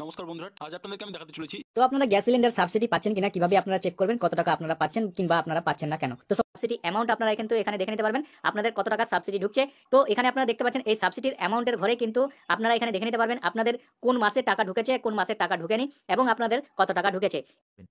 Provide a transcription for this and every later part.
নমস্কার বন্ধুরা, আজ আপনাদেরকে আমি দেখাতে চলেছি। তো আপনারা গ্যাস সিলিন্ডার সাবসিডি পাচ্ছেন কিনা, কিভাবে আপনারা চেক করবেন কত টাকা আপনারা পাচ্ছেন কিংবা আপনারা পাচ্ছেন না কেন। তো সাবসিডি অ্যামাউন্ট আপনারা কিন্তু এখানে দেখে নিতে পারবেন আপনাদের কত টাকা সাবসিডি ঢুকছে। তো এখানে আপনারা দেখতে পাচ্ছেন এই সাবসিডির অ্যামাউন্টের ঘরে কিন্তু আপনারা এখানে দেখে নিতে পারবেন আপনাদের কোন মাসে টাকা ঢুকেছে, কোন মাসে টাকা ঢুকেনি এবং আপনাদের কত টাকা ঢুকেছে।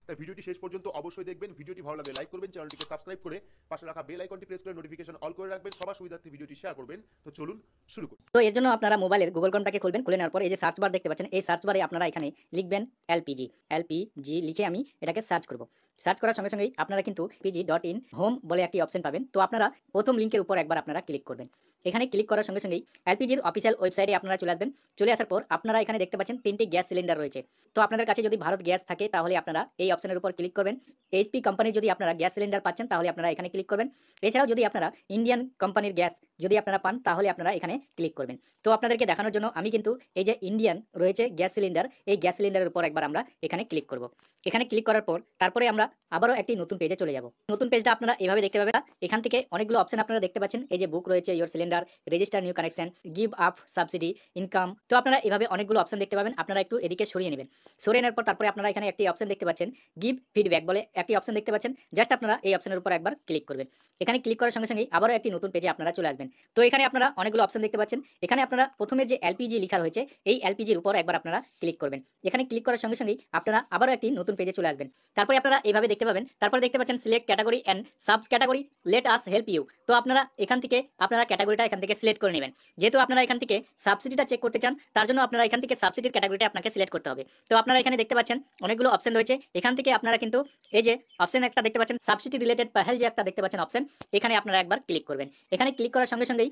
তাই ভিডিওটি শেষ পর্যন্ত অবশ্যই দেখবেন। ভিডিওটি ভালো লাগলে লাইক করবেন, চ্যানেলটিকে সাবস্ক্রাইব করে পাশে রাখা বেল আইকনটি প্রেস করে নোটিফিকেশন অল করে রাখবেন। সবার সুবিধার্থে ভিডিওটি শেয়ার করবেন। তো চলুন শুরু করি। তো এর জন্য আপনারা মোবাইলের গুগল ক্রোমটাকে খুলবেন, খুলে নেওয়ার পর এই যে সার্চ বার দেখতে পাচ্ছেন, এই সার্চ বারে আপনারা এখানে লিখবেন এলপিজি। এলপিজি লিখে আমি এটাকে সার্চ করব। সার্চ করার সঙ্গে সঙ্গেই আপনারা কিন্তু pg.in হোম বলে একটি অপশন পাবেন। তো আপনারা প্রথম লিঙ্কের উপর একবার আপনারা ক্লিক করবেন। এখানে ক্লিক করার সঙ্গে সঙ্গেই এলপিজির অফিসিয়াল ওয়েবসাইটে আপনারা চলে আসবেন। চলে আসার পর আপনারা এখানে দেখতে পাচ্ছেন 3টি গ্যাস সিলিন্ডার রয়েছে। তো আপনাদের কাছে যদি ভারত গ্যাস থাকে তাহলে আপনারা এই অপশনের উপর ক্লিক করবেন। এইচপি কোম্পানির যদি আপনারা গ্যাস সিলিন্ডার পাচ্ছেন তাহলে আপনারা এখানে ক্লিক করবেন। এছাড়াও যদি আপনারা ইন্ডিয়ান কোম্পানির গ্যাস যদি আপনারা পান তাহলে আপনারা এখানে ক্লিক করবেন। তো আপনাদেরকে দেখানোর জন্য আমি কিন্তু এই যে ইন্ডিয়ান রয়েছে গ্যাস সিলিন্ডার, এই গ্যাস সিলিন্ডারের উপর একবার আমরা এখানে ক্লিক করব। এখানে ক্লিক করার পর তারপরে আমরা আবারও একটি নতুন পেজে চলে যাব। নতুন পেজটা আপনারা এভাবে দেখতে পাবেন। এখান থেকে অনেকগুলো অপশন আপনারা দেখতে পাচ্ছেন। এই যে বুক রয়েছে, your cylinder, register new connection, give up subsidy, income. তো আপনারা এভাবে অনেকগুলো অপশন দেখতে পাবেন। আপনারা একটু এদিকে সরিয়ে নেবেন। সরিয়ে নেওয়ার পর তারপরে আপনারা এখানে একটি অপশন দেখতে পাচ্ছেন, গিভ ফিডব্যাক বলে একটি অপশন দেখতে পাচ্ছেন। জাস্ট আপনারা এই অপশনের উপর একবার ক্লিক করবেন। এখানে ক্লিক করার সঙ্গে সঙ্গে আবারও একটি নতুন পেজে আপনারা চলে আসবেন। তো এখানে আপনারা অনেকগুলো অপশন দেখতে পাচ্ছেন। এখানে আপনারা প্রথমের যে এলপিজি লেখা রয়েছে এই এলপিজির উপর একবার আপনারা ক্লিক করবেন। এখানে ক্লিক করার সঙ্গে সঙ্গেই আপনারা আবারও একটি নতুন পেজে চলে আসবেন। তারপরে আপনারা এইভাবে দেখতে পাবেন। তারপরে দেখতে পাচ্ছেন select category and sub category, let us help you. তো আপনারা এখান থেকে আপনারা ক্যাটাগরিটা এখান থেকে সিলেক্ট করে নেবেন। যেহেতু আপনারা এখান থেকে সাবসিডিটা চেক করতে চান তার জন্য আপনারা এখান থেকে সাবসিডির ক্যাটাগরিটা আপনাকে সিলেক্ট করতে হবে। তো আপনারা এখানে দেখতে পাচ্ছেন অনেকগুলো অপশন রয়েছে। এখান থেকে আপনারা কিন্তু এই যে অপশন একটা দেখতে পাচ্ছেন সাবসিডি রিলেটেড পেহেল, যে একটা দেখতে পাচ্ছেন অপশন, এখানে আপনারা একবার ক্লিক করবেন। এখানে ক্লিক করার সঙ্গে সঙ্গেই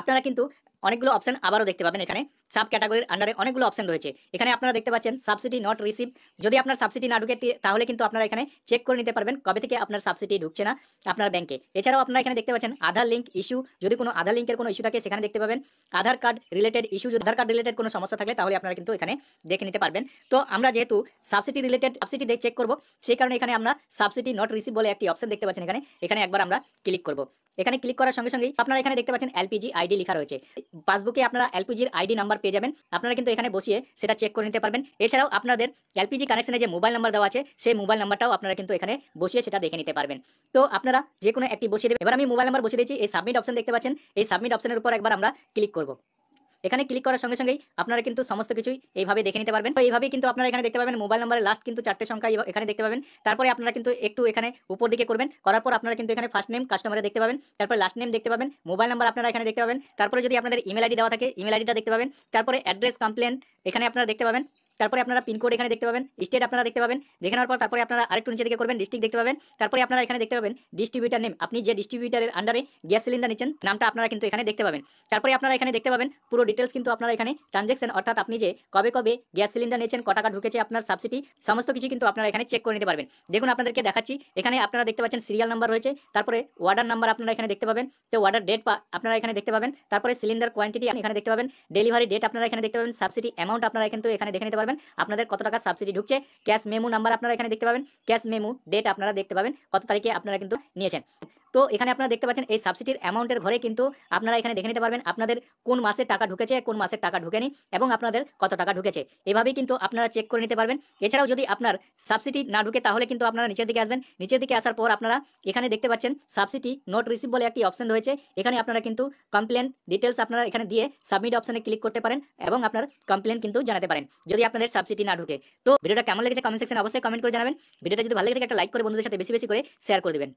আপনারা কিন্তু অনেকগুলো অপশন আবারও দেখতে পাবেন। এখানে সাব ক্যাটাগরির আন্ডারে অনেকগুলো অপশন রয়েছে। এখানে আপনারা দেখতে পাচ্ছেন সাবসিডি নট রিসিভ। যদি আপনার সাবসিডি না ঢুকে তাহলে কিন্তু আপনারা এখানে চেক করে নিতে পারবেন কবে থেকে আপনার সাবসিডি ঢুকছে না আপনার ব্যাংকে। এছাড়াও আপনারা এখানে দেখতে পাচ্ছেন আধার লিঙ্ক ইস্যু, যদি কোনো আধার লিঙ্কের কোনো ইস্যু থাকে সেখানে দেখতে পাবেন। আধার কার্ড রিলেটেড ইস্যু, যদি আধার কার্ড রিলেটেড কোনো সমস্যা থাকলে তাহলে আপনারা কিন্তু এখানে দেখে নিতে পারবেন। তো আমরা যেহেতু সাবসিডি রিলেটেড সাবসিডি চেক করব সেই কারণে এখানে আমরা সাবসিডি নট রিসিভ বলে একটি অপশন দেখতে পাচ্ছেন। এখানে একবার আমরা ক্লিক করব। এখানে ক্লিক করার সঙ্গে সঙ্গেই আপনারা এখানে দেখতে পাচ্ছেন এলপিজি আইডি লেখা রয়েছে। পাসবুকে আপনারা এলপিজির আইডি নাম্বার পেয়ে যাবেন। আপনারা কিন্তু এখানে বসিয়ে সেটা চেক করে নিতে পারবেন। এছাড়াও আপনাদের এলপিজি কানেকশনে যে মোবাইল নাম্বার দেওয়া আছে সেই মোবাইল নাম্বারটাও আপনারা কিন্তু এখানে বসিয়ে সেটা দেখে নিতে পারবেন। তো আপনারা যে কোনো একটি বসিয়ে দেবেন। এবার আমি মোবাইল নাম্বার বসিয়ে দিয়েছি। এই সাবমিট অপশন দেখতে পাচ্ছেন, এই সাবমিট অপশনের উপর একবার আমরা ক্লিক করব। এখানে ক্লিক করার সঙ্গে সঙ্গেই আপনারা কিন্তু সমস্ত কিছুই এইভাবে দেখে নিতে পারবেন। তো এইভাবেই কিন্তু আপনারা এখানে দেখতে পাবেন মোবাইল নাম্বারের লাস্ট কিন্তু 4টে সংখ্যা এখানে দেখতে পাবেন। তারপরে আপনারা কিন্তু একটু এখানে উপর দিকে করবেন, করার পর আপনারা কিন্তু এখানে ফার্স্ট নেম কাস্টমারে দেখতে পাবেন, তারপরে লাস্ট নেম দেখতে পাবেন, মোবাইল নাম্বার আপনারা এখানে দেখতে পাবেন, তারপরে যদি আপনাদের ইমেল আইডি দেওয়া থাকে ইমেল আইডিটা দেখতে পাবেন, তারপরে অ্যাড্রেস কমপ্লেন এখানে আপনারা দেখতে পাবেন, তারপরে আপনারা পিনকোড এখানে দেখতে পাবেন, স্টেট আপনারা দেখতে পাবেন। দেখে নেওয়ার পর তারপরে আপনারা আরেকটু নিচে দিকে করবেন, ডিস্ট্রিক্ট দেখতে পাবেন। তারপরে আপনারা এখানে দেখতে পাবেন ডিস্ট্রিবিউটার নেম, আপনি যে ডিস্ট্রিবিউটারের আন্ডারে গ্যাস সিলিন্ডার নিচ্ছেন নামটা আপনারা কিন্তু এখানে দেখতে পাবেন। তারপরে আপনারা এখানে দেখতে পাবেন পুরো ডিটেলস, কিন্তু আপনারা এখানে ট্রানজ্যাকশন অর্থাৎ আপনি যে কবে কবে গ্যাস সিলিন্ডার নিয়েছেন, ক টাকা ঢুকেছে আপনার সাবসিডি, সমস্ত কিছু কিন্তু আপনারা এখানে চেক করে নিতে পারবেন। দেখুন আপনাদেরকে দেখাচ্ছি। এখানে আপনারা দেখতে পাচ্ছেন সিরিয়াল নাম্বার রয়েছে, তারপরে অর্ডার নাম্বার আপনারা এখানে দেখতে পাবেন, তো অর্ডার ডেট আপনারা এখানে দেখতে পাবেন, তারপরে সিলিন্ডার কোয়ান্টিটি এখানে দেখতে পাবেন, ডেলিভারি ডেট আপনারা এখানে দেখতে পাবেন, সাবসিডি অ্যামাউন্ট আপনারা কিন্তু এখানে দেখে নিতে পারবেন আপনাদের কত টাকা সাবসিডি ঢুকছে, ক্যাশ মেমো নাম্বার আপনারা এখানে দেখতে পাবেন, ক্যাশ মেমো ডেট আপনারা দেখতে পাবেন কত তারিখে আপনারা কিন্তু নিয়েছেন। তো এখানে আপনারা দেখতে পাচ্ছেন এই সাবসিডির অ্যামাউন্টের ঘরে কিন্তু আপনারা এখানে দেখে নিতে পারবেন আপনাদের কোন মাসে টাকা ঢুকেছে, কোন মাসে টাকা ঢুকেনি এবং আপনাদের কত টাকা ঢুকেছে। এভাবেই কিন্তু আপনারা চেক করে নিতে পারবেন। এছাড়াও যদি আপনার সাবসিডি না ঢুকে তাহলে কিন্তু আপনারা নিচের দিকে আসবেন। নিচের দিকে আসার পর আপনারা এখানে দেখতে পাচ্ছেন সাবসিডি নট রিসিভ বলে একটি অপশন রয়েছে। এখানে আপনারা কিন্তু কমপ্লেন ডিটেলস আপনারা এখানে দিয়ে সাবমিট অপশনে ক্লিক করতে পারেন এবং আপনার কমপ্লেন কিন্তু জানাতে পারেন যদি আপনাদের সাবসিডি না ঢুকে। তো ভিডিওটা কেমন লেগেছে কমেন্ট সেকশনে অবশ্যই কমেন্ট করে জানাবেন। ভিডিওটা যদি ভালো লেগে থাকে একটা লাইক করে বন্ধুদের সাথে বেশি বেশি করে শেয়ার করে দেবেন।